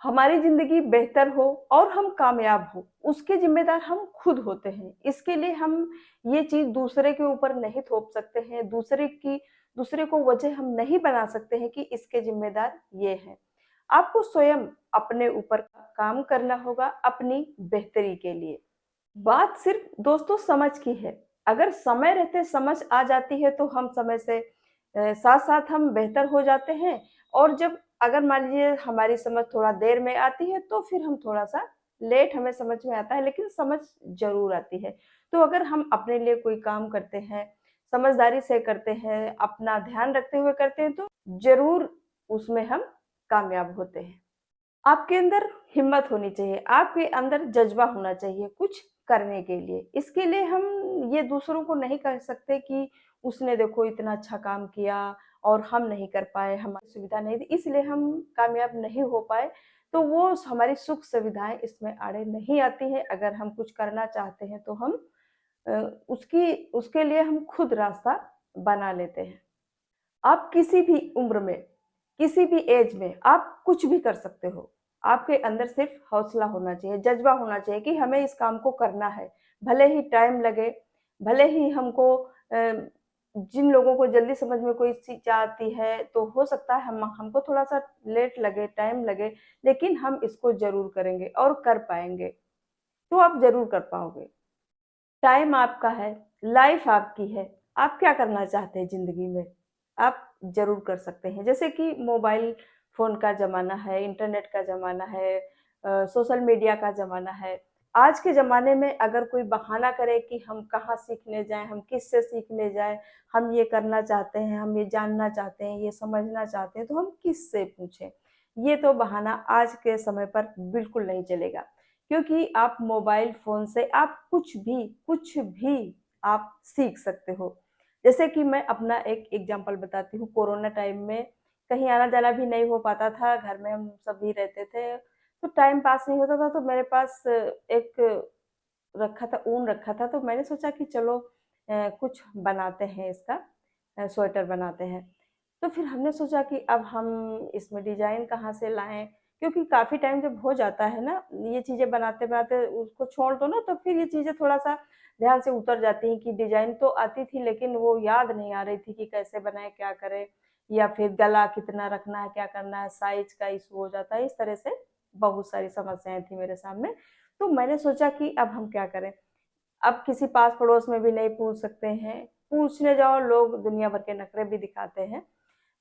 हमारी ज़िंदगी बेहतर हो और हम कामयाब हो, उसके ज़िम्मेदार हम खुद होते हैं। इसके लिए हम ये चीज़ दूसरे के ऊपर नहीं थोप सकते हैं, दूसरे को वजह हम नहीं बना सकते हैं कि इसके ज़िम्मेदार ये हैं। आपको स्वयं अपने ऊपर काम करना होगा अपनी बेहतरी के लिए। बात सिर्फ दोस्तों समझ की है। अगर समय रहते समझ आ जाती है तो हम समय से साथ-साथ हम बेहतर हो जाते हैं और जब अगर मान लीजिए हमारी समझ थोड़ा देर में आती है तो फिर हम थोड़ा-सा लेट हमें समझ में आता है लेकिन समझ ज़रूर आती है। तो अगर हम अपने लिए कोई काम करते हैं, समझदारी से करते हैं, अपना ध्यान रखते हुए करते हैं तो ज़रूर उसमें हम कामयाब होते हैं। आपके अंदर हिम्मत होनी चाहिए, आपके अंदर जज़्बा होना चाहिए कुछ करने के लिए। इसके लिए हम ये दूसरों को नहीं कह सकते कि उसने देखो इतना अच्छा काम किया और हम नहीं कर पाए, हमारी सुविधा नहीं थी, इसलिए हम कामयाब नहीं हो पाए। तो वो हमारी सुख-सुविधाएँ इसमें आड़े नहीं आती हैं। अगर हम कुछ करना चाहते हैं तो हम अ, उसके लिए हम खुद रास्ता बना लेते हैं। आप किसी भी उम्र में, किसी भी ऐज में आप कुछ भी कर सकते हो। आपके अंदर सिर्फ़ हौसला होना चाहिए, जज़्बा होना चाहिए कि हमें इस काम को करना है। भले ही टाइम लगे, भले ही हमको जिन लोगों को जल्दी समझ में कोई चीज़ आती है, तो हो सकता है हमको थोड़ा-सा लेट लगे, टाइम लगे, लेकिन हम इसको ज़रूर करेंगे और कर पाएँगे। तो आप ज़रूर कर पाओगे। टाइम आपका है, लाइफ आपकी है, आप क्या करना चाहते हैं ज़िंदगी में? आप ज़रूर कर सकते हैं। जैसे कि मोबाइल फ़ोन का ज़माना है, इंटरनेट का ज़माना है सोशल मीडिया का ज़माना है। आज के ज़माने में अगर कोई बहाना करे कि हम कहाँ सीखने जाएँ, हम किससे सीखने जाएँ, हम ये करना चाहते हैं, हम ये जानना चाहते हैं, ये समझना चाहते हैं, तो हम किससे पूछें? ये तो बहाना आज के समय पर बिल्कुल नहीं चलेगा। क्योंकि आप मोबाइल फ़ोन से आप कुछ भी आप सीख सकते हो। जैसे कि मैं अपना एक एग्ज़ाम्पल बताती हूँ, कोरोना टाइम में कहीं आना-जाना भी नहीं हो पाता था, घर में हम सभी रहते थे, तो टाइम पास नहीं होता था, तो मेरे पास एक ऊन रखा था, तो मैंने सोचा कि चलो कुछ बनाते हैं इसका स्वेटर बनाते हैं। तो फिर हमने सोचा कि अब हम इसमें डिज़ाइन कहाँ से लाएँ? क्योंकि काफ़ी टाइम जब हो जाता है ना, ये चीज़ें बनाते-बनाते उसको छोड़ दो ना, तो फिर ये चीज़ें थोड़ा-सा ध्यान से उतर जाती हैं कि डिज़ाइन तो आती थी, लेकिन वो याद नहीं आ रही थी कि कैसे बनाएँ, क्या करें? या फिर गला कितना रखना है, क्या करना है, साइज़ का इश्यू हो जाता है। इस तरह से बहुत सारी समस्याएँ थी मेरे सामने। तो मैंने सोचा कि अब हम क्या करें? अब किसी पास-पड़ोस में भी नहीं पूछ सकते हैं, पूछने जाओ लोग दुनिया भर के नखरे भी दिखाते हैं।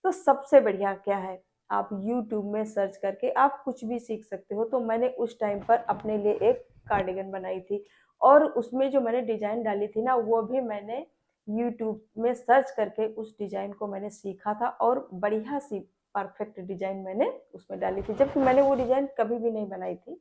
तो सबसे बढ़िया क्या है, आप यूट्यूब में सर्च करके आप कुछ भी सीख सकते हो। तो मैंने उस टाइम पर अपने लिए एक कार्डिगन बनाई थी और उसमें जो मैंने डिज़ाइन डाली थी ना, वो भी मैंने यूट्यूब में सर्च करके उस डिज़ाइन को मैंने सीखा था और बढ़िया-सी परफेक्ट डिज़ाइन मैंने उसमें डाली थी। जबकि मैंने वो डिज़ाइन कभी भी नहीं बनाई थी।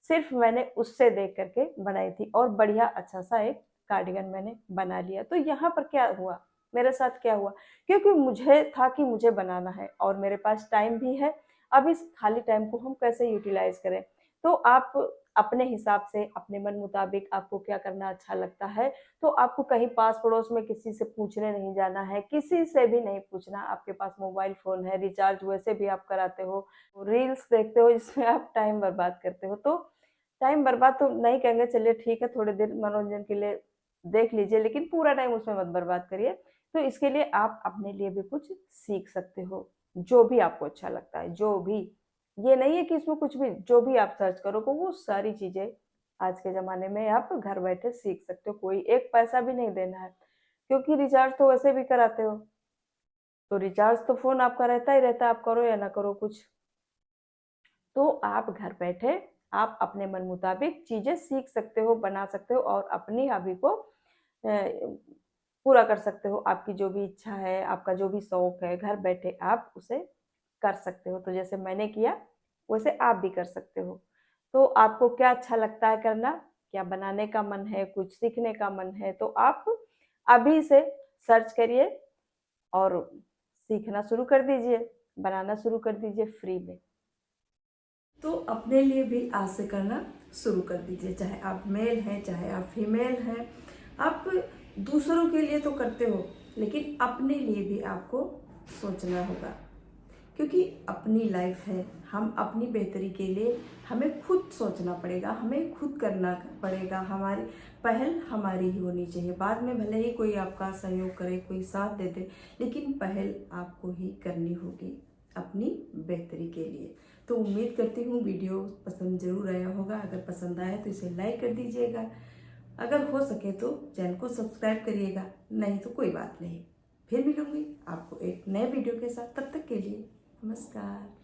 सिर्फ़ मैंने उससे देख कर के बनाई थी और बढ़िया अच्छा-सा एक कार्डिगन मैंने बना लिया। तो यहाँ पर क्या हुआ, मेरे साथ क्या हुआ, क्योंकि मुझे था कि मुझे बनाना है और मेरे पास टाइम भी है। अब इस खाली टाइम को हम कैसे यूटिलाइज़ करें? तो आप अपने हिसाब से, अपने मन मुताबिक आपको क्या करना अच्छा लगता है, तो आपको कहीं पास-पड़ोस में किसी से पूछने नहीं जाना है, किसी से भी नहीं पूछना। आपके पास मोबाइल फ़ोन है, रिचार्ज वैसे भी आप कराते हो, रील्स देखते हो जिसमें आप टाइम बर्बाद करते हो। तो टाइम बर्बाद तो नहीं कहेंगे, चलिए ठीक है, थोड़ी देर मनोरंजन के लिए देख लीजिए, लेकिन पूरा टाइम उसमें मत बर्बाद करिए। तो इसके लिए आप अपने लिए भी कुछ सीख सकते हो, जो भी आपको अच्छा लगता है, जो भी। ये नहीं है कि इसमें कुछ भी जो भी आप सर्च करोगे वो सारी चीज़ें आज के ज़माने में आप घर बैठे सीख सकते हो, कोई एक पैसा भी नहीं देना है, क्योंकि रिचार्ज तो वैसे भी कराते हो, तो रिचार्ज तो फ़ोन आपका रहता ही रहता है, आप करो या ना करो कुछ। तो आप घर बैठे आप अपने मन मुताबिक चीज़ें सीख सकते हो, बना सकते हो और अपनी हॉबी को पूरा कर सकते हो। आपकी जो भी इच्छा है, आपका जो भी शौक है, घर बैठे आप उसे कर सकते हो। तो जैसे मैंने किया, वैसे आप भी कर सकते हो। तो आपको क्या अच्छा लगता है करना? क्या बनाने का मन है, कुछ सीखने का मन है, तो आप अभी से सर्च करिए और सीखना शुरू कर दीजिए, बनाना शुरू कर दीजिए फ्री में। तो अपने लिए भी आज से करना शुरू कर दीजिए, चाहे आप मेल हैं, चाहे आप फीमेल हैं। आप दूसरों के लिए तो करते हो, लेकिन अपने लिए भी आपको सोचना होगा क्योंकि अपनी लाइफ है, हम अपनी बेहतरी के लिए हमें खुद सोचना पड़ेगा, हमें खुद करना पड़ेगा। हमारी पहल हमारी ही होनी चाहिए। बाद में भले ही कोई आपका सहयोग करे, कोई साथ दे दे, लेकिन पहल आपको ही करनी होगी अपनी बेहतरी के लिए। तो उम्मीद करती हूँ वीडियो पसंद जरूर आया होगा। अगर पसंद आया तो इसे लाइक कर दीजिएगा, अगर हो सके तो चैनल को सब्सक्राइब करिएगा, नहीं तो कोई बात नहीं। फिर मिलूंगी आपको एक नए वीडियो के साथ, तब तक के लिए नमस्कार।